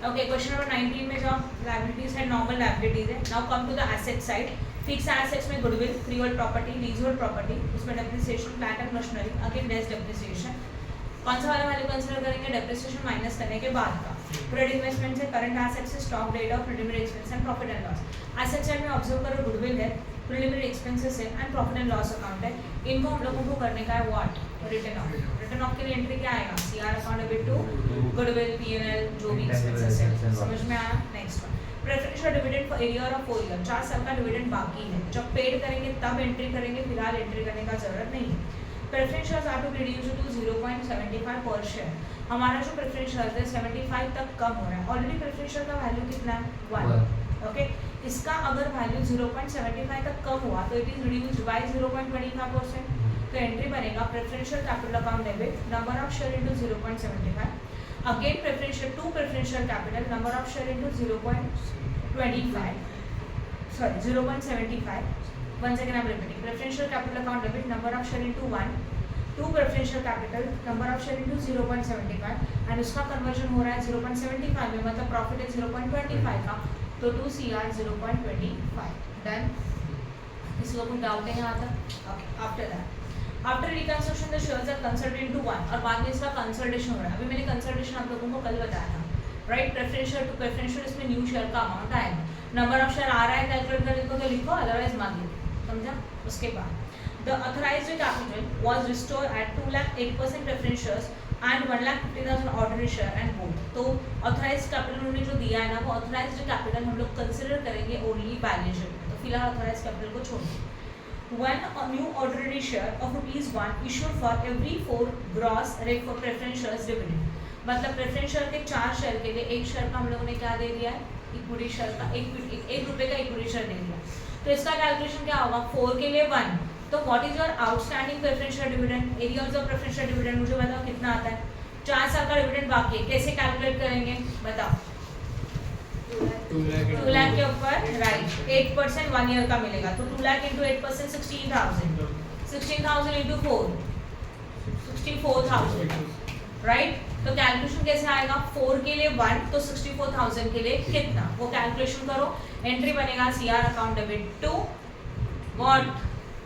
Okay, question number 19 में जो liabilities है नॉर्मल लायबिलिटीज है. Now come to the asset side. Fix assets में goodwill, freehold property, leasehold property, उसमें depreciation, plant and machinery, again less depreciation. कौन सा वाला value consider करेंगे? डेप्रिसिएशन माइनस करने के बाद का. प्रेड इन्वेस्टमेंट है, करंट एसेट्स है, stock debt of preliminary expense and profit and loss. Asset side में ऑब्जर्व करो गुडविल है, प्रिलिमिनरी एक्सपेंसेस है and profit and loss account है. इनको हम लोगों को करने का है what? Written off. Written off के लिए एंट्री क्या आएगा? CR account debit to goodwill, PNL, जो भी एक्सपेंसेस है. समझ में आया? Next one, preferential dividend for year of 4 year. 4 साल का डिविडेंड बाकी है, जब पेड करेंगे तब एंट्री करेंगे, फिलहाल एंट्री करने का जरूरत नहीं है. Preferentials are to be reduced to 0.75 per share. हमारा जो प्रेफरेंशियल है 75 तक कम हो रहा है. ऑलरेडी प्रेफरेंशियल का वैल्यू कितना है? 1. ओके, इसका अगर वैल्यू 0.75 तक कम हुआ तो इट इज रिड्यूस्ड बाय 0.25%. तो एंट्री बनेगा preferential capital account debit, number of share into 0.75. Again preferential to preferential capital, number of share into 0.25, sorry 0.75. once again I'm repeating, preferential capital account debit, number of share into 1, to preferential capital, number of share into 0.75, and उसका conversion हो रहा है 0.75 में, मतलब profit है 0.25 का, तो 2 CR 0.25. Done. इसको कुछ डाउट है यहाँ तक? Okay, after that, after reconstruction the shares are consulted into 1, और बाद में इसका कंसल्टेशन हो रहा है. अभी मैंने कंसल्टेशन आप लोगों को कल बताया था, राइट? प्रेफरेंशियल टू प्रेफरेंशियल, इसमें न्यू शेयर का अमाउंट आएगा. नंबर ऑफ शेयर आ रहा है, कैलकुलेट करने को तो लिखो, अदरवाइज मान लो. समझा? उसके बाद the authorised capital was restore at 2,08% preference shares and 1,50,000 ordinary share and both. तो ऑथराइज्ड कैपिटल उन्होंने जो दिया है ना, वो ऑथराइज्ड कैपिटल हम लोग कंसिडर करेंगे ओनली बैलेंस शीट में. तो फिलहाल ऑथराइज्ड कैपिटल को छोड़ दो. One new ordinary share of ₹1 issued for every 4 gross rate for preference shares dividend. मतलब प्रेफरेंस शेयर के 4 शेयर के लिए एक शेयर का हम लोगों ने क्या दे दिया है? इक्विटी शेयर का एक रुपये का इक्विटी शेयर दे दिया. तो इसका कैलकुलेशन क्या होगा? 4 के लिए 1. तो what is your outstanding preference share dividend? Area of preference share dividend मुझे बताओ कितना आता है? 4 साल का डिविडेंड बाकी है, कैसे कैलकुलेट करेंगे बताओ? 2 लाख के ऊपर राइट 8% 1 ईयर का मिलेगा. तो 2 लाख इंटू 8% 16,000. 16,000 into 4 64,000, right? तो कैलकुलेशन कैसे आएगा? 4 के लिए 1, तो 64,000 के लिए कितना? वो कैलकुलेशन करो. एंट्री बनेगा CR account debit to what?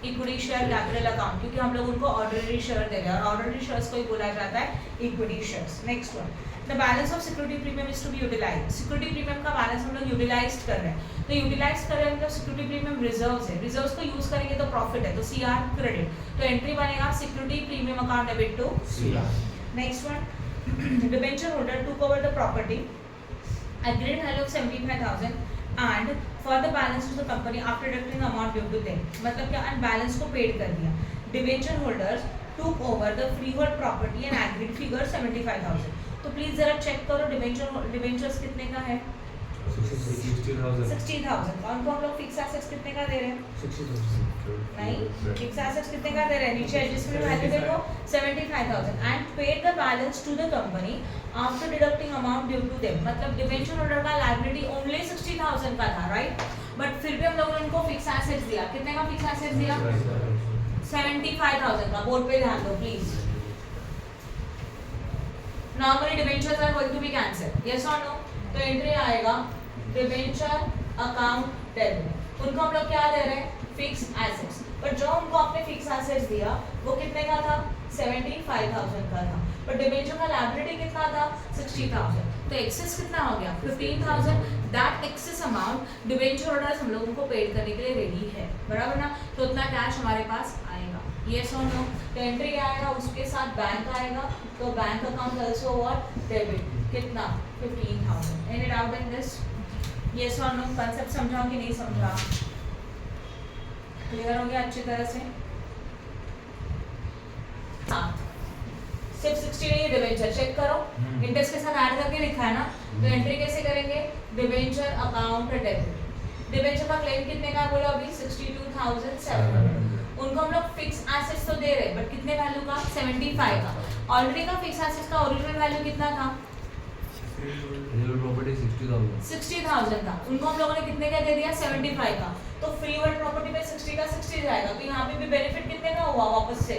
Equity share capital account, क्योंकि हम लोग उनको ऑर्डिनरी शेयर दे रहे हैं, और ऑर्डिनरी शेयर्स को ही बोला जाता है equity shares. Next one, the balance of security premium is to be utilised. Security premium का बैलेंस हम लोग यूटिलाइज कर रहे हैं. तो यूटिलाइज कर रहे हैं मतलब सिक्योरिटी प्रीमियम रिजर्व्स है, रिजर्व्स को यूज करेंगे तो प्रॉफिट है, तो सीआर क्रेडिट. तो एंट्री बनेगा security premium account debit to CR. Next one, debenture holder took over the property agreed value of 75,000 and for the balance to the company after deducting the amount due to them. मतलब क्या? Balance को paid कर दिया. Debenture holders took over the freehold property and agreed figure 75,000. तो please जरा check करो debentures कितने का है? 60,000. कौन को हम लोग फिक्स एसेट्स कितने का दे रहे हैं? 60,000. नहीं, फिक्स एसेट्स कितने का दे रहे हैं? नीचे एडजस्टमेंट वैल्यू देखो 75,000 and paid the balance to the company after deducting amount due to them. मतलब डिबेंचर होल्डर का लायबिलिटी ओनली 60,000 का था, राइट? बट फिर भी हम लोगों ने उनको फिक्स एसेट्स दिया. कितने का फिक्स एसेट्स दिया? 75,000 का. बोर्ड पे ध्यान दो please. Normally debentures are going to be cancel, yes और नो? तो एंट्री आएगा डिबेंचर अकाउंट डेबिट. उनको हम लोग क्या दे रहे हैं? Fix assets. बट जो उनको आपने फिक्स एसेट्स दिया वो कितने का था? 75,000 का था. बट डिबेंचर का लायबिलिटी कितना था? 60,000. तो एक्सेस कितना हो गया? 15,000. That excess amount debenture holders हम लोगों को पेड करने के लिए रेडी है, बराबर ना? तो उतना कैश हमारे पास आएगा, यस और नो? तो एंट्री आएगा, उसके साथ बैंक आएगा. तो bank account also what? Debit. कितना? 15,000. Any doubt in this? Yes और नो? कांसेप्ट समझाओ कि नहीं समझा? क्लियर हो गया अच्छी तरह से? सिर्फ 60 नहीं, डिबेंचर चेक करो, इंटरेस्ट के साथ ऐड करके लिखा है ना? तो एंट्री कैसे करेंगे? Debenture account debit. डिबेंचर का क्लेम कितने का बोला अभी? 62,700. उनको हम लोग फिक्स एसेट्स तो दे रहे, बट कितने वैल्यू का? 75 का. ऑलरेडी का फिक्स एसेट्स का ओरिजिनल वैल्यू कितना था? प्रॉपर्टी 60,000 था. उनको हम लोगों ने कितने का दे दिया? 75 का. तो फ्री होल्ड प्रॉपर्टी पे 60 का 60 जाएगा. तो यहाँ पे भी बेनिफिट कितने का हुआ वापस से?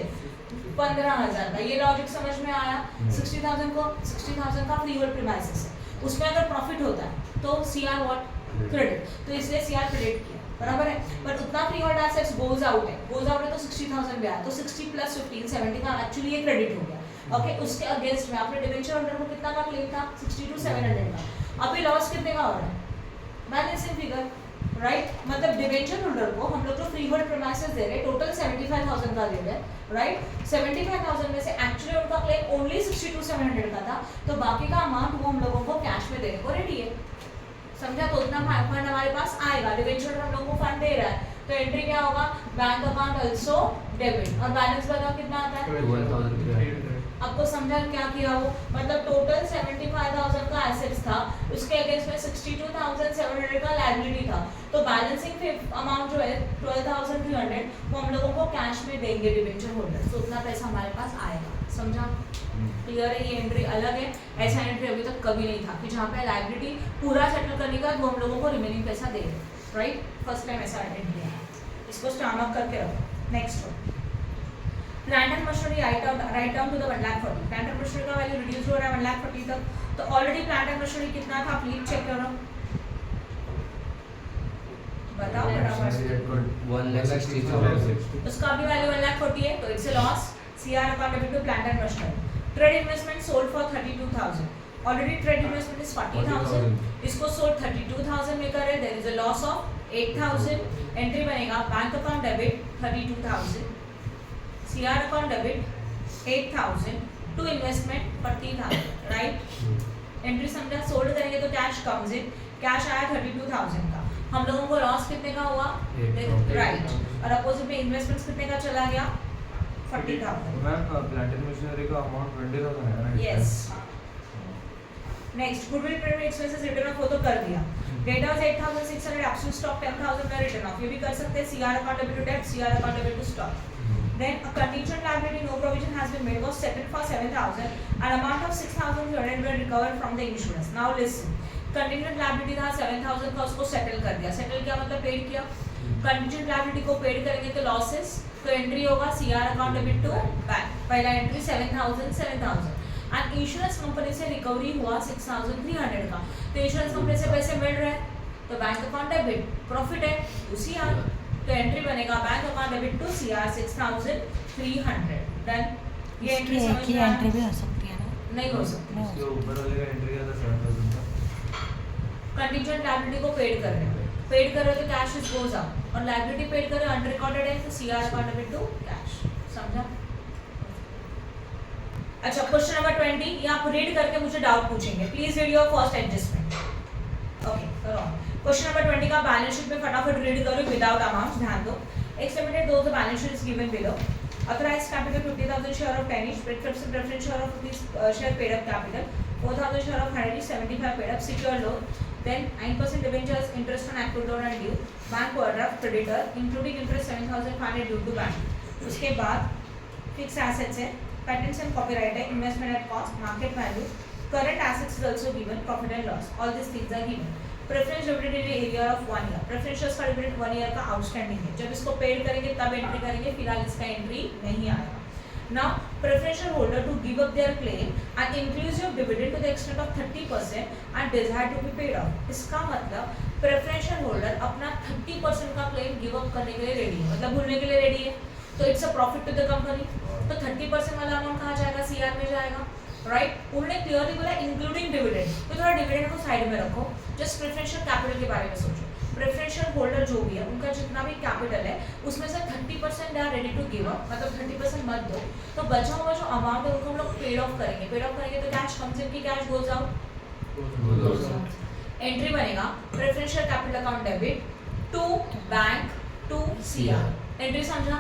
15,000 का. ये लॉजिक समझ में आया? 60,000 को 60,000 का फ्री होल्ड प्रीमाइसेस है, उसमें अगर प्रॉफिट होता है तो CR व्हाट क्रेडिट, तो इसलिए CR क्रेडिट किया, बराबर है। बट उतना free hold assets goes out है तो 60,000 भी आया, तो 60 प्लस 15 70 का एक्चुअली ये क्रेडिट हो गया। ओके, उसके अगेंस्ट में आपने डिबेंचर होल्डर को कितना का क्लेम था 60 to 700 का, अभी लॉस कितने का हो रहा है बैलेंसिंग फिगर, राइट। मतलब डिबेंचर होल्डर को हम लोग जो फ्री होल्ड प्रीमाइसेस दे रहे हैं टोटल 75,000 का दे रहे हैं, राइट। 75,000 में से एक्चुअली उनका क्लेम ओनली 60 to 700 का था, तो बाकी का अमाउंट वो हम लोगों को कैश में देने को रेडी है, समझा। तो उतना फंड हमारे पास आएगा, डिबेंचर हम लोग को फंड दे रहा है, तो एंट्री क्या होगा बैंक अकाउंट आल्सो डेबिट, और बैलेंस बताओ कितना आता है 12,300। आपको समझा क्या किया वो, मतलब टोटल 75,000 का एसेट्स था, उसके अगेंस्ट में 62,700 का लायबिलिटी था, तो बैलेंसिंग अमाउंट जो है 12,300 वो हम लोगों को कैश में देंगे डिबेंचर होल्डर, तो उतना पैसा हमारे पास आएगा, समझा। क्लियर है, ये एंट्री अलग है, ऐसा एंट्री अभी तक कभी नहीं था कि जहाँ पे लायबिलिटी पूरा सेटल करने का वो हम लोगों को रिमेनिंग पैसा दे रहे, राइट। फर्स्ट टाइम ऐसा एंट्री है, इसको स्टार्ट अप करके रखो। Next one, plant and machinery write down to the 1,40,000, plant and machinery का वैल्यू रिड्यूस हो रहा है 1,40,000 तक, तो ऑलरेडी प्लांट एंड मशीनरी कितना था प्लीज चेक करो, बताओ फटाफट। 1,60,000। उसका भी वैल्यू 1,40,000 है, तो it's a loss, CR accountable to plant and machinery. Trade investment sold for 32,000, already trade investment is 40,000, इसको सोल्ड 32,000 में करे, there is a loss of 8,000, entry बनेगा bank account debit 32,000, CR account debit 8,000 to investment 40,000, right. Entry समझा, sold करेंगे तो cash comes in, cash आया 32,000 का, हम लोगों को लॉस कितने का हुआ, राइट, और अपोजिट में इन्वेस्टमेंट्स कितने का चला गया 40,000। मैम प्लांट एंड मशीनरी का अमाउंट 20,000 है ना? Yes. Next, goodwill premium expenses return of वो तो कर दिया, डेटा 8,600, एब्सोल्यूट स्टॉक 10,000 का रिटर्न ऑफ, ये भी कर सकते हैं, CR account debit to debt, CR account debit to stock. Then a contingent liability no provision has been made was settled for 7,000, an amount of 6,200 were recovered from the insurance. Now listen, contingent liability था 7,000 का, उसको settle कर दिया, settle क्या मतलब paid किया, contingent liability को paid करेंगे तो लॉसेस, तो एंट्री होगा CR account debit to bank, पहला एंट्री 7,000 एंड इंश्योरेंस कंपनी से रिकवरी हुआ 6,300 का, तो इंश्योरेंस कंपनी से पैसे मिल रहे हैं, तो बैंक अकाउंट डेबिट, प्रॉफिट है तो CR, तो एंट्री बनेगा bank account debit to CR 6,300, done. ये एंट्री समझ में एंट्री भी हो सकती है ना? नहीं हो सकती, इसके ऊपर वाले का एंट्री क्या था 7,000 का? कंटिजेंट लायबिलिटी को पेड कर रहे हैं, पेड कर रहे हो तो कैश इज गोज अप, और लायबिलिटी पेड कर रहे हो अनरिकॉर्डेड है तो CR account debit to cash, समझा। अच्छा, क्वेश्चन नंबर 20, ये आप रीड करके मुझे डाउट पूछेंगे, please read your first adjustment. Okay, करो। क्वेश्चन नंबर 20 का बैलेंस शीट में फटाफट रीड करो विदाउट अमाउंट, ध्यान दो। एक्सपेंडेड दो the balance sheet is given below, authorised capital 50,000 share of 10 each, preference share of rupees share paid up capital 4,000 share of 100 each, 75 paid up, secured loan, then 9% debentures, interest on accrued loan and due, bank overdraft, creditor including interest 7,500 due to bank। उसके बाद fix assets है, patents and copyright है, investment at cost, market value, current assets is also given, profit and loss, all these things are given। Preference dividend in area of 1 year, preference shares का dividend 1 year का outstanding है, जब इसको paid करेंगे तब entry करेंगे, फिलहाल इसका एंट्री नहीं आएगा। Now preferential holder to give up their claim and inclusive dividend to the extent of 30% and desire to be paid out, इसका मतलब प्रेफरेंशियल होल्डर अपना 30% का क्लेम गिव अप करने के लिए रेडी है, मतलब भूलने के लिए रेडी है, तो it's a profit to the company, तो 30% वाला अमाउंट कहाँ जाएगा, CR में जाएगा, राइट। उन्होंने क्लियरली बोला इंक्लूडिंग डिविडेंड, तो थोड़ा डिविडेंड को साइड में रखो, जस्ट प्रेफरेंशियल कैपिटल के बारे में सोचो। प्रेफरेंशियल होल्डर जो भी है उनका जितना भी कैपिटल है उसमें से 30% they are ready to give up, मतलब 30% मत दो, तो बचा हुआ जो अमाउंट है उनको हम लोग पेड ऑफ करेंगे, पेड ऑफ करेंगे तो कैश कम्स इन की कैश गोज आउट, एंट्री बनेगा preferential capital account debit to bank to CR, entry समझा,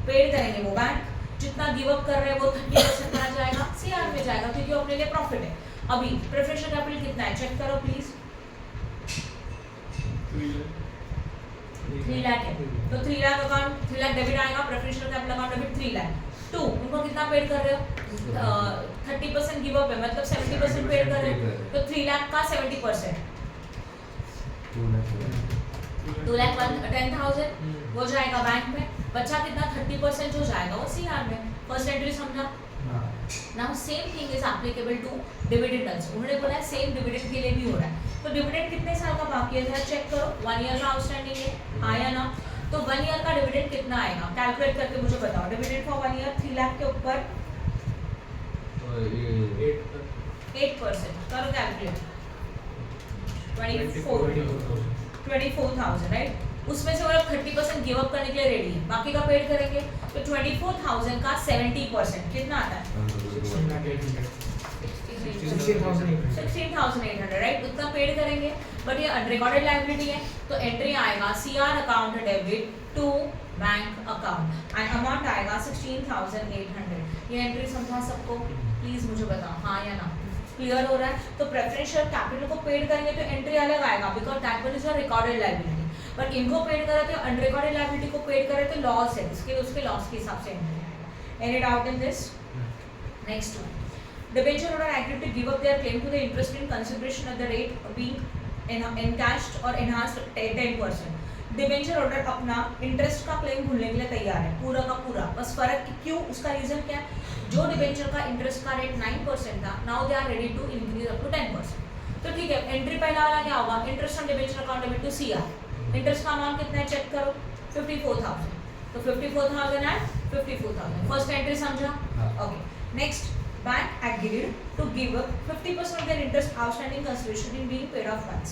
पेड करेंगे वो बैंक, जितना गिव अप कर रहे हैं वो 30% आ जाएगा, CR में जाएगा क्योंकि अपने लिए प्रॉफिट है। अभी प्रेफरेंशियल कैपिटल कितना है चेक करो प्लीज, 3 लाख है, तो 3 लाख अकाउंट 3 लाख डेबिट आएगा, preferential capital account debit 3 lakh to, उनको कितना पेड कर रहे हो 30% गिव अप है, मतलब 70% पेड कर रहे हो, तो 3 लाख का 70% 2,10,000 वो जाएगा बैंक में, बचा कितना 30% जो जाएगा वो CR में, फर्स्ट एंट्री समझा। Now same thing is applicable to dividend also. उन्होंने बोला है सेम डिविडेंड के लिए भी हो रहा है। तो डिविडेंड कितने साल का बाकी है जरा चेक करो, 1 ईयर का आउटस्टैंडिंग है, हाँ या ना? तो 1 ईयर का डिविडेंड कितना आएगा कैलकुलेट करके मुझे बताओ। डिविडेंड फॉर 1 ईयर 3 लाख के ऊपर 8% करो कैलकुलेट, 24,000 राइट। उसमें से वो लोग 30% गिव अप करने के लिए रेडी है, बाकी का पेड करेंगे। तो 24,000 का 70% कितना आता है? 16,800 राइट, उतना पेड करेंगे। बट ये अनरिकॉर्डेड लायबिलिटी है तो एंट्री आएगा CR account debit to bank account and amount आएगा 16,800। ये एंट्री समझा सबको? प्लीज मुझे बताओ हाँ या ना, क्लियर हो रहा है? तो प्रेफरेंशियल कैपिटल को पेड करेंगे तो एंट्री अलग आएगा because that one is a recorded liability. But इनको पेड करा तो अनरिकॉर्डेड लायबिलिटी को पेड करे तो लॉस है, उसके लॉस के हिसाब से एंट्री आएगा। Any doubt in this? Next one, debenture holder agreed to give up their claim to the interest in consideration at the rate being encashed or enhanced 10%। Debenture holder अपना interest का claim भूलने के लिए तैयार है पूरा का पूरा। बस फर्क क्यों, उसका रीजन क्या है? जो डिबेंचर का इंटरेस्ट का रेट 9% था, now they are ready to increase up to 10%। तो ठीक है, एंट्री पहला वाला क्या होगा? Interest on debenture account debit to CR. Interest का अमाउंट कितना है चेक करो, 54,000। तो 54,000 एंड 54,000 फर्स्ट एंट्री समझा? Okay. Next, bank agreed to give up 50% of their interest outstanding consideration in being paid off once।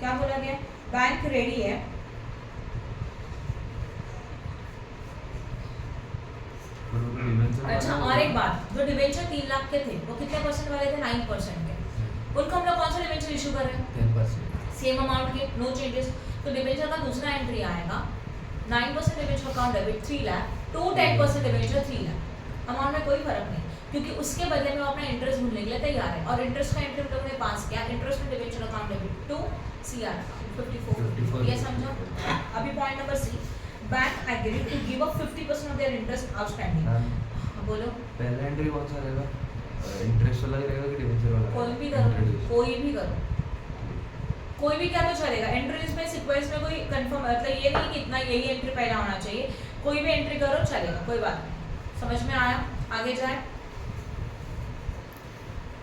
क्या बोला गया? बैंक रेडी है अच्छा। और एक बात, जो डिबेंचर 3 लाख के थे वो कितने परसेंट वाले थे? 9% के। उनको हम लोग कौन सा डिबेंचर इशू कर रहे हैं? 10%। सेम अमाउंट के, नो चेंजेस। तो डिबेंचर का दूसरा एंट्री आएगा 9% debenture account debit 3 lakh to 10% debenture 3 lakh. Amount में कोई फर्क नहीं क्योंकि उसके बदले में वो अपना इंटरेस्ट भूलने के लिए तैयार है। और इंटरेस्ट का एंट्री हम लोगों ने पास किया, इंटरेस्ट में debenture account debit to CR account 54। ये समझा? अभी point number C, bank agreed to give up 50% of their interest outstanding. बोलो पहला एंट्री कौन सा रहेगा? इंटरेस्ट वाला ही रहेगा कि डिबेंचर वाला? कोई भी करो, कोई भी करो, कोई भी क्या तो चलेगा। एंट्रीज में सीक्वेंस में कोई कंफर्म मतलब ये नहीं कि इतना यही एंट्री पहला होना चाहिए, कोई भी एंट्री करो चलेगा, कोई बात नहीं। समझ में आया? आगे जाए।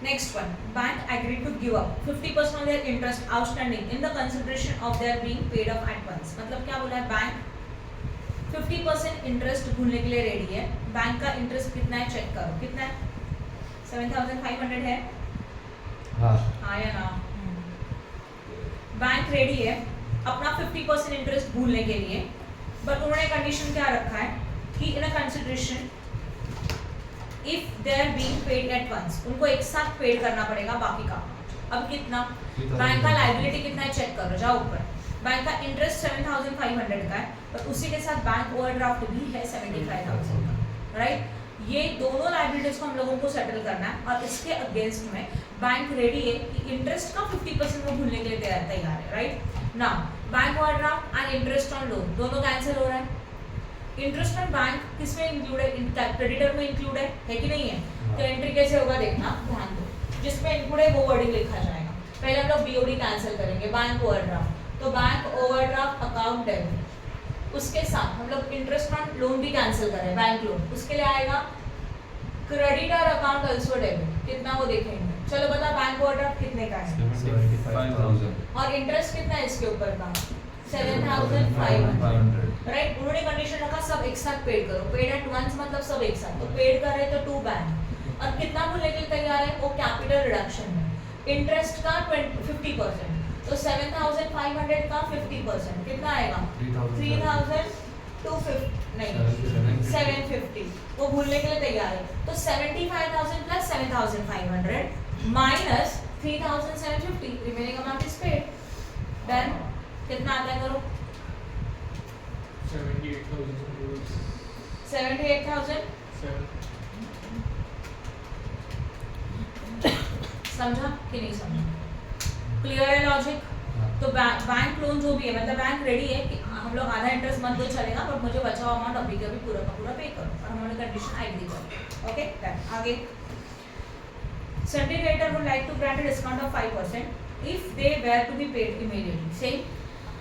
Next one, bank agreed to give up 50% of their interest outstanding in the consideration of their being paid off at once। मतलब क्या बोला है? बैंक 50% इंटरेस्ट भूलने के लिए रेडी है। बैंक का इंटरेस्ट कितना है चेक करो, कितना है? 7,500 है, हाँ या ना? बैंक रेडी है अपना 50% इंटरेस्ट भूलने के लिए, बट उन्होंने कंडीशन क्या रखा है कि in a consideration if they are being paid at once, उनको एक साथ पेड करना पड़ेगा बाकी का। अब कितना? बैंक का लायबिलिटी कितना है चेक करो, जाओ ऊपर। बैंक का इंटरेस्ट 7,500 का है, पर उसी के साथ बैंक ओवरड्राफ्ट भी है 75,000 का, राइट? ये दोनों लायबिलिटीज को हम लोगों को सेटल करना है और इसके अगेंस्ट में बैंक रेडी है कि इंटरेस्ट का 50% वो भूलने के लिए तैयार है, right? Now bank overdraft and interest on loan दोनों कैंसिल हो रहा है। इंटरेस्ट ऑन बैंक किसमें इंक्लूड है? क्रेडिटर में इंक्लूड है कि नहीं है? तो एंट्री कैसे होगा देखना, ध्यान दो। जिसमें इंक्लूड है वो वर्डिंग लिखा जाएगा। पहले हम लोग बीओडी कैंसिल करेंगे, बैंक ओवरड्राफ्ट। तो बैंक ओवरड्राफ्ट अकाउंट डेबिट, उसके साथ हम लोग इंटरेस्ट ऑन लोन भी कैंसिल करें, बैंक लोन, उसके लिए आएगा क्रेडिटर अकाउंट आल्सो डेबिट। कितना वो देखेंगे, चलो बता बैंक ओवरड्राफ्ट कितने का है 75,000 और इंटरेस्ट कितना है इसके ऊपर का? 7,500, राइट? उन्होंने कंडीशन रखा सब एक साथ पेड करो, पेड एट वंस मतलब सब एक साथ। तो पेड कर रहे तो टू बैंक, और कितना भूलने के लिए तैयार है? वो कैपिटल रिडक्शन है। इंटरेस्ट का 50%, तो 7,500 का 50% कितना आएगा? 3,250 नहीं 750। वो भूलने के लिए तैयार है। तो 75,000 plus 7,500 minus 3,750, remaining amount is paid. Done? कितना आता है करो? 78,000। समझा कि नहीं समझा? क्लियर है लॉजिक? तो बैंक लोन जो भी है मतलब बैंक रेडी है कि हम लोग आधा इंटरेस्ट मत दो चलेगा, बट मुझे बचा हुआ अमाउंट अभी का भी पूरा का पूरा पे करो, और हमने कंडीशन एग्री कर। Okay done. आगे, certain creditor would like to grant a discount of 5% if they were to be paid immediately. Same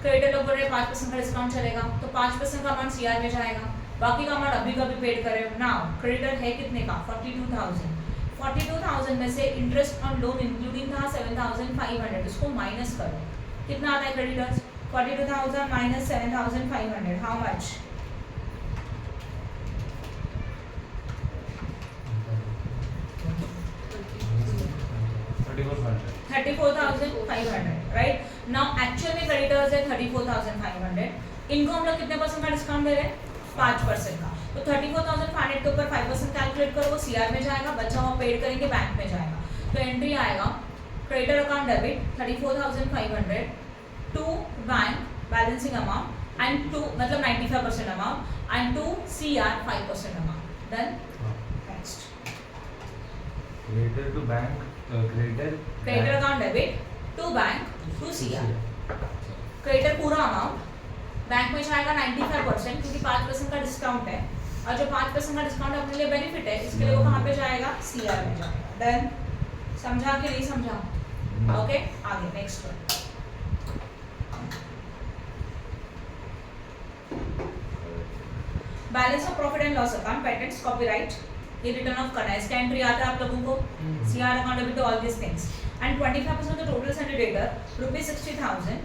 creditor लोग बोल रहे हैं 5% का डिस्काउंट चलेगा, तो 5% का अमाउंट सीआर में जाएगा, बाकी का अमाउंट अभी का भी पेड करे। नाउ क्रेडिटर है कितने का? 42,000। 42,000 में से इंटरेस्ट ऑन लोन इंक्लूडिंग था 7,500, इसको माइनस करो, कितना आता है creditors? 42,000 minus 7,500, how much? 34,500, right? Now actual में क्रेडिटर्स है 34,500, इनको हम लोग कितने परसेंट का डिस्काउंट दे रहे हैं? 5% का। तो 34,500 के ऊपर 5% कैलकुलेट करो, वो सीआर में जाएगा, बचा हुआ पेड करेंगे बैंक में जाएगा। तो एंट्री आएगा creditor account debit 34,500 to bank balancing amount and to मतलब 95% amount and to CR 5% amount. Done? Next creditor to bank creditor account debit to bank to CR. Creditor पूरा अमाउंट बैंक में जाएगा 95% क्योंकि 5% का डिस्काउंट है, और जो 5% का डिस्काउंट अपने लिए बेनिफिट है, इसके लिए वो कहाँ पे जाएगा? सीआर में जाएगा। डन? समझा कि नहीं समझा? ओके, आगे next one. Balance of profit and loss account, patents, copyright, ये रिटर्न ऑफ करना है, इसका एंट्री आता है आप लोगों को, CR account debit to all this things and 25% of the total sundry debtor ₹60,000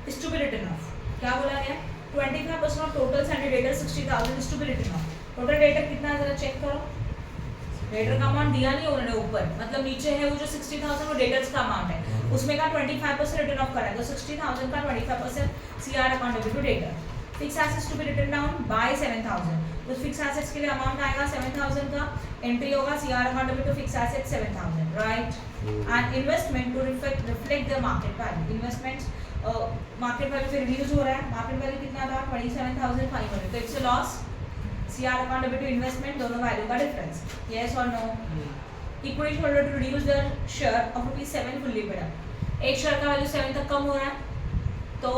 is to be written off. क्या बोला गया? 25% off total sundry debtor 60,000 is to be written off. Total debtor कितना है जरा चेक करो। डेटर का amount दिया नहीं उन्होंने ऊपर, मतलब नीचे है वो जो 60,000 वो डेटर्स का अमाउंट है, उसमें का 25% रिटर्न ऑफ करा है, तो 60,000 का 25% CR account debit to debtor. Fixed assets to be written down by 7,000, तो फिक्स एसेट्स के लिए अमाउंट आएगा 7,000 का, एंट्री होगा CR account debit to fixed assets 7,000, right? And investment to reflect the market value, investments market value से reduce हो रहा है, मार्केट वैल्यू कितना था? 27,500, तो it's a loss. CR account debit to investment, दोनों वैल्यू का डिफरेंस, यस और no? Equity holder to reduce their share of ₹7 fully paid up, एक शेयर का वैल्यू 7 तक कम हो रहा है, तो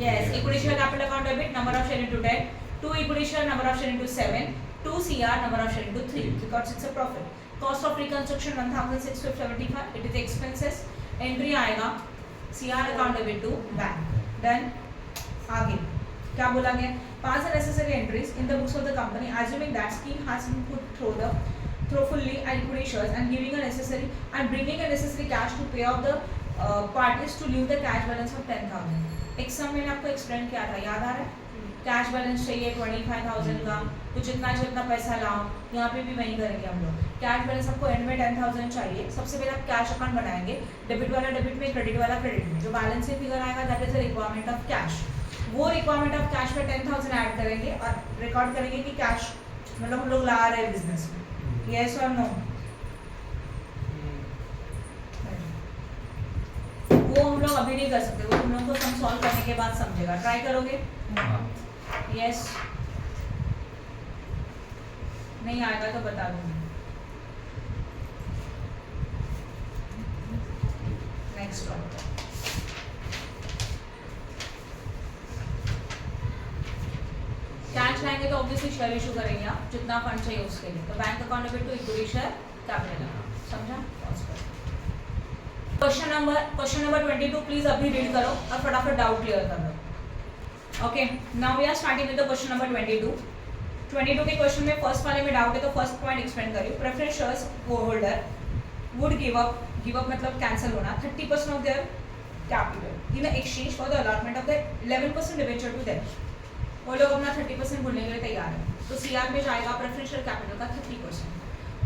yes, equity share capital account debit, number of share into 10, 2 equity share, number of share into 7, 2 CR, number of share into 3, because it's a profit. Cost of reconstruction 1,675, it is expenses, entry आएगा CR account debit to bank. Done? आगे क्या बोला गया? Pass the necessary entries in the books of the company, assuming that scheme has been put through fully and equity shares and giving a necessary and bringing a necessary cash to pay off the parties to leave the cash balance of 10,000। एक सम मैंने आपको explain किया था, याद आ रहा है? Cash balance चाहिए 25,000 का, तो जितना जितना पैसा लाओ, यहाँ पे भी वही करेंगे हम लोग। कैश बैलेंस आपको एंड में 10,000 चाहिए, सबसे पहले आप कैश अकाउंट बनाएंगे, डेबिट वाला डेबिट में, क्रेडिट वाला क्रेडिट में, जो बैलेंस फिगर आएगा that is the requirement of cash, वो रिक्वायरमेंट ऑफ कैश में 10,000 ऐड करेंगे और रिकॉर्ड करेंगे कि कैश मतलब हम लोग ला रहे हैं बिजनेस में, यस और नो? वो हम लोग अभी नहीं कर सकते, वो तुम लोग को सम सॉल्व करने के बाद समझेगा, ट्राई करोगे? यस? नहीं आएगा तो बता दूंगी। नेक्स्ट वन, कैश लाएंगे तो ऑब्वियसली शेयर इशू करेंगे आप, जितना फंड चाहिए उसके लिए, तो bank account debit to equity share capital, समझा? क्वेश्चन नंबर 22 प्लीज अभी रीड करो और फटाफट डाउट क्लियर कर लो। Okay, now we are starting with the question number 22 के क्वेश्चन में फर्स्ट वाले में डाउट है तो फर्स्ट पॉइंट एक्सप्लेन करिए। Preference shares holder would give up मतलब कैंसिल होना 30% of their capital in exchange for the allotment of the 11% debenture to them. वो लोग अपना 30% भूलने के लिए तैयार है, तो सीआर में जाएगा प्रेफरेंस शेयर कैपिटल का 30%,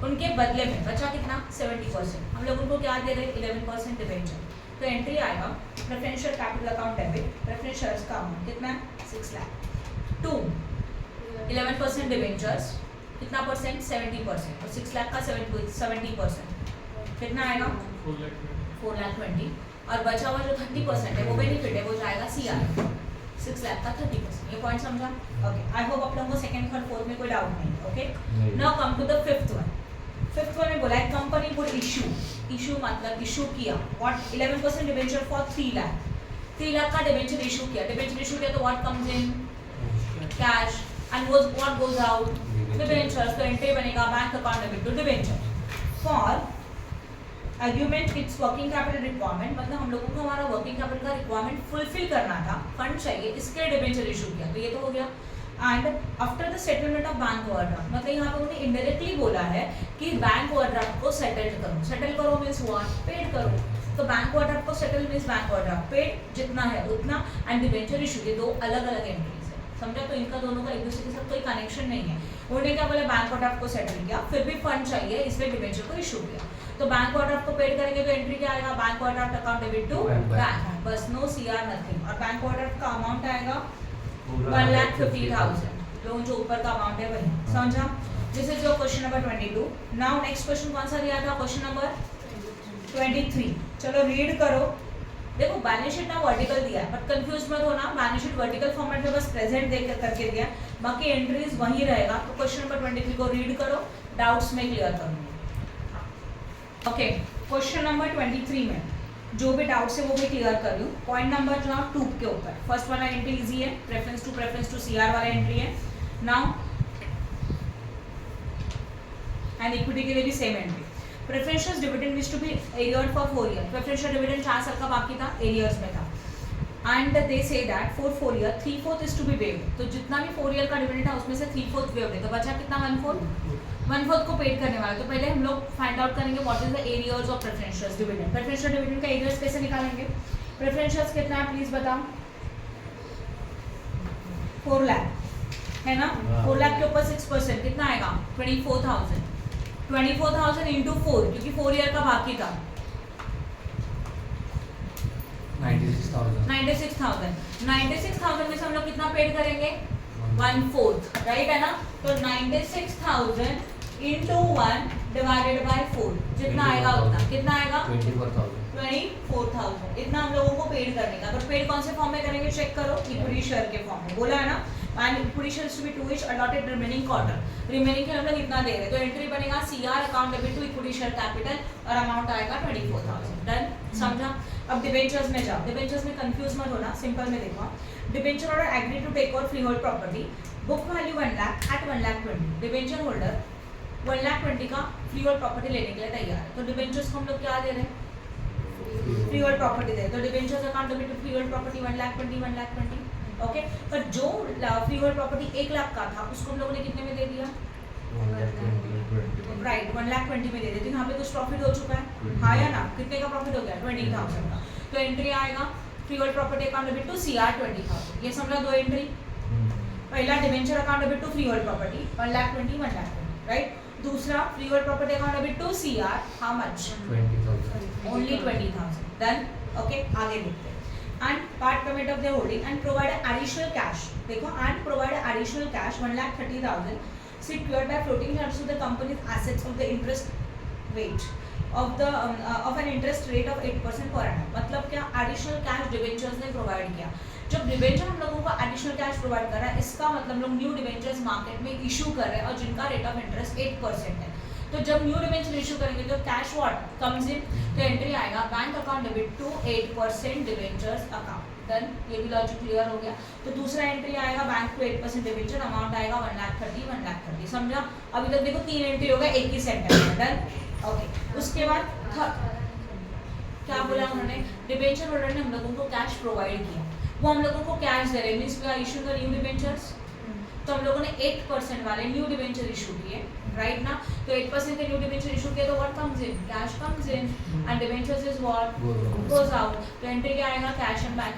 उनके बदले में बचा कितना? 70%। हम लोग उनको क्या दे रहे हैं? 11% डिबेंचर। तो एंट्री आएगा preference share capital account debit, preference shares का अमाउंट कितना है? 6 लाख टू 11% डिबेंचर्स कितना परसेंट? 70%, और 6 लाख का 70% कितना आएगा? 4,20,000, और बचा हुआ जो 30% है वो बेनिफिट है, वो जाएगा सीआर 6 लाख का 30%। ये पॉइंट समझा? ओके, आई होप आप लोगों को सेकंड थर्ड फोर्थ में कोई डाउट नहीं है। Okay, now come to the fifth one. Fifth one में बोला है कंपनी वुड इशू मतलब इशू किया what 11% debenture for 3 lakh. 3 lakh का डिबेंचर इशू किया तो what comes in? Cash, and what goes out? Debentures. तो एंट्री बनेगा bank account debit to debenture for argument its working capital requirement, मतलब हम लोगों को हमारा वर्किंग कैपिटल का रिक्वायरमेंट फुलफिल करना था, फंड चाहिए, इसके डिबेंचर इशू किया, तो ये तो हो गया। And after the settlement of bank overdraft, मतलब यहाँ पे उन्होंने इनडायरेक्टली बोला है कि बैंक ओवरड्राफ्ट को सेटल करो। सेटल करो मीन्स व्हाट, पेड करो। तो बैंक ओवरड्राफ्ट को settle means bank overdraft paid जितना है उतना, एंड डिबेंचर इशू के दो अलग अलग एंट्रीज है, समझा। तो इनका दोनों का एक दूसरे के साथ कोई कनेक्शन नहीं है। उन्होंने क्या बोला, बैंक ओवरड्राफ्ट को सेटल किया, फिर भी फंड चाहिए इसलिए डिबेंचर को इशू किया। तो बैंक ओवरड्राफ्ट को पेड करेंगे तो एंट्री क्या आएगा, bank overdraft account debit to bank, बस नो सीआर नथिंग। और बैंक ओवरड्राफ्ट का अमाउंट आएगा 1,50,000, लोन जो ऊपर का अमाउंट है वही, समझा। This is your question number 22। Now next question कौन सा दिया था, क्वेश्चन नंबर 23। चलो रीड करो। देखो बैलेंस शीट ना वर्टिकल दिया है, बट कंफ्यूज मत होना, बैलेंस शीट वर्टिकल फॉर्मेट में बस प्रेजेंट देख करके दिया है, बाकी एंट्रीज वही रहेगा। तो क्वेश्चन नंबर 23 को रीड करो, डाउट्स में क्लियर करूंगी। ओके, क्वेश्चन नंबर 23 में जो भी डाउट्स है वो भी क्लियर कर लूँ। पॉइंट नंबर जो है 2 के ऊपर, फर्स्ट वाला एंट्री इजी है, प्रेफरेंस टू सीआर वाला एंट्री है। नाउ एंड इक्विटी के लिए भी same entry. Preferential dividend is to be arreared for 4 year. Preferential dividend 4 साल का बाकी था, एरियर्स में था। And they say that for 4 year 3/4 is to be waived. तो जितना भी 4 ईयर का डिविडेंड था उसमें से 3/4 वेव्ड है, तो बचा कितना, 1/4 को पेड करने वाला। तो पहले हम लोग फाइंड आउट करेंगे what is the arrears of preferential dividend. Preferential dividend का एरियर्स कैसे निकालेंगे, प्रेफरेंशियल कितना है प्लीज बताओ, 4 लाख है ना। 4 लाख के ऊपर 6% कितना आएगा, 24,000। 24,000 इंटू 4, क्योंकि 4 ईयर का बाकी था, 96,000। 96,000 में से हम लोग कितना पेड करेंगे, 1/4, राइट है ना। तो 96,000 इंटू 1 डिवाइडेड बाय 4 जितना आएगा उतना, कितना आएगा 24,000। इतना हम लोगों को पेड करने का। तो पेड कौन से फॉर्म में करेंगे, चेक करो, इक्विटी शेयर के फॉर्म में, बोला है ना। And equity shares to be to each allotted remaining quarter, remaining के हम लोग इतना दे रहे हैं। तो एंट्री बनेगा CR account debit to equity share capital और अमाउंट आएगा 24,000। डन, समझा। अब डिबेंचर्स में जाओ। डिबेंचर्स में कंफ्यूज मत होना, सिंपल में देखो। Debenture holder agree to take over freehold property, book value 1 lakh at 1,20,000। Debenture holder 1,20,000 का फ्री होल्ड प्रॉपर्टी लेने के लिए तैयार है। तो डिबेंचर्स को हम लोग क्या दे रहे हैं, फ्री होल्ड प्रॉपर्टी दे। तो debentures account debit to freehold property 1,20,000। Okay, पर जो फ्री होल्ड प्रॉपर्टी 1 लाख का था उसको हम लोगों ने कितने में दे दिया, राइट 1,20,000 में दे देते। यहाँ पे कुछ प्रॉफिट हो चुका है, हाँ या ना, कितने का प्रॉफिट हो गया, 20,000 का। तो एंट्री आएगा freehold property account debit to CR 20,000। ये समझा दो एंट्री। पहला debenture account debit to freehold property 1,20,000, right. दूसरा freehold property account debit to CR, how much, 20,000। Only 20,000। Done, okay, आगे देखते हैं। And part payment of their holding and provide additional cash, देखो, and provide additional cash 1,30,000 secured by floating charges to the company's assets of the interest rate of an interest rate of 8% per annum। मतलब क्या, additional cash debentures ने provide किया। जब debenture हम लोगों को additional cash provide कर रहा है, इसका मतलब लोग न्यू डिबेंचर्स मार्केट में इशू कर रहे हैं और जिनका रेट ऑफ इंटरेस्ट 8% है। तो जब न्यू डिबेंचर इशू करेंगे तो कैश व्हाट कम्स इन, तो एंट्री आएगा bank account debit to 8% debentures account. Done, ये भी लॉजिक क्लियर हो गया। तो दूसरा एंट्री आएगा बैंक टू 8% डिबेंचर, अमाउंट आएगा 1,30,000, समझा। अभी तक देखो 3 एंट्री हो गया एक ही सेंटेंस में। Done, okay. उसके बाद क्या बोला उन्होंने, डिबेंचर होल्डर ने हम लोगों को कैश प्रोवाइड किया, वो हम लोगों को कैश दे रहे हैं, means we are issuing the new debentures. तो हम लोगों ने 8% वाले न्यू डिबेंचर इशू किए, राइट ना। तो 8% के न्यू डिबेंचर इशू किए तो what comes in, cash comes in, and debentures is what goes out. तो एंट्री क्या आएगा, कैश और bank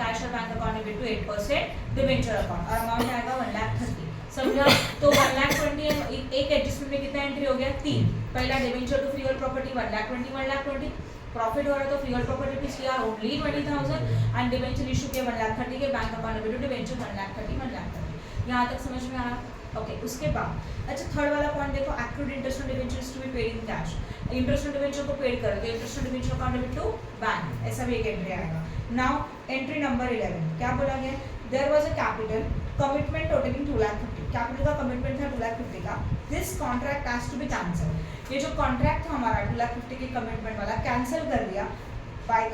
account debit to 8% debenture account और अमाउंट आएगा 1,30,000, समझा। तो 1,20,000 एक एडजस्टमेंट में कितना एंट्री हो गया, 3। पहला debenture to freehold property 1,20,000 profit हो रहा है तो freehold property to CR only 20,000 and debenture issue के 1,30,000 के bank account debit to debenture 1,30,000। यहाँ तक समझ में आया, ओके। उसके बाद अच्छा थर्ड वाला पॉइंट देखो, accrued interest on debentures to be paid in cash. Interest on debenture को पेड करो तो interest on debenture account debit to bank, ऐसा भी एक एंट्री आएगा। नाउ एंट्री नंबर 11 क्या बोला गया, there was a capital commitment totalling 2,50,000। Capital का कमिटमेंट था 2,50,000 का। This contract has to be cancelled. ये जो कॉन्ट्रैक्ट था हमारा 2,50,000 के कमिटमेंट वाला, कैंसिल कर दिया by the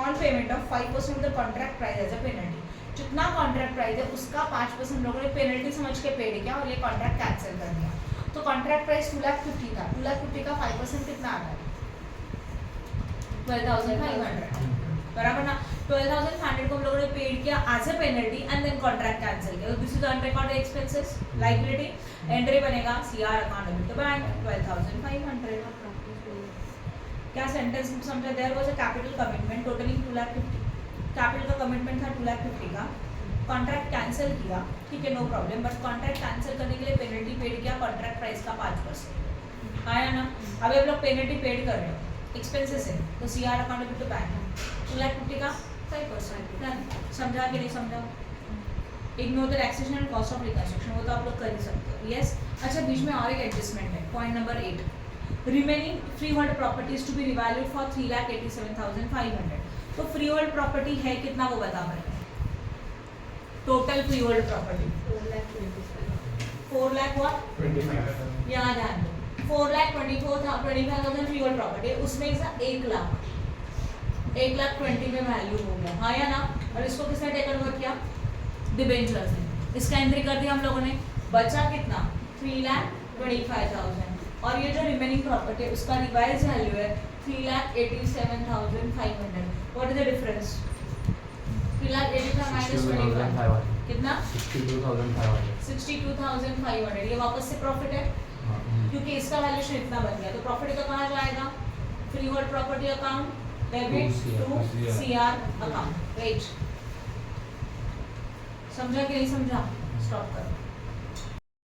on payment of 5% of the contract price as a penalty. जितना कॉन्ट्रैक्ट प्राइस है उसका 5% लोगों ने पेनल्टी समझ के पेड किया और ये कॉन्ट्रैक्ट कैंसिल कर दिया। तो कॉन्ट्रैक्ट प्राइस 2,50,000 था, 2,50,000 का 5% कितना आ रहा है, 12,500। बराबर ना। 12,500 को हम लोगों ने पेड किया as a penalty and then contract cancel किया, तो this is unrecorded expenses liability. Entry बनेगा CR account debit to bank 12,500। क्या सेंटेंस समझा? There was a capital commitment totalling 2,50,000, capital का कमिटमेंट था 2,50,000 का, कॉन्ट्रैक्ट कैंसिल किया, ठीक है, no problem, but contract cancel करने के लिए पेनल्टी पेड किया कॉन्ट्रैक्ट प्राइस का 5%, आया ना। अभी आप लोग पेनल्टी पेड कर रहे हो, एक्सपेंसेस है, तो CR account debit to bank 2,50,000 का 5%, डन। समझा कि नहीं समझा? Ignore the taxation and cost of reconstruction, वो तो आप लोग कर ही सकते हो, यस। अच्छा, बीच में और एक एडजस्टमेंट है, point number 8, remaining freehold properties to be revalued for 3,87,500। तो फ्री होल्ड प्रॉपर्टी है कितना वो बता रहे हैं, total free hold property 4 lakh what, 25 यहाँ ध्यान दो, 4,25,000 फ्री होल्ड प्रॉपर्टी, उसमें से 1,20,000 में वैल्यू हो गया, हाँ या ना। और इसको किसने टेक ओवर किया? डिबेंचर्स ने। इसका एंट्री कर दिया हम लोगों ने, बचा कितना? 3,25,000, और ये जो रिमेनिंग प्रॉपर्टी है उसका रिवाइज वैल्यू है 3,87,500। What is the difference? 3,85,000 minus 25 कितना? 62,500। 62,500, ये वापस से प्रॉफिट है क्योंकि इसका वैल्यूएशन इतना बन गया, तो प्रॉफिट का कहाँ जाएगा? Freehold property account debit to CR account, right. समझा कि नहीं समझा? स्टॉप करो।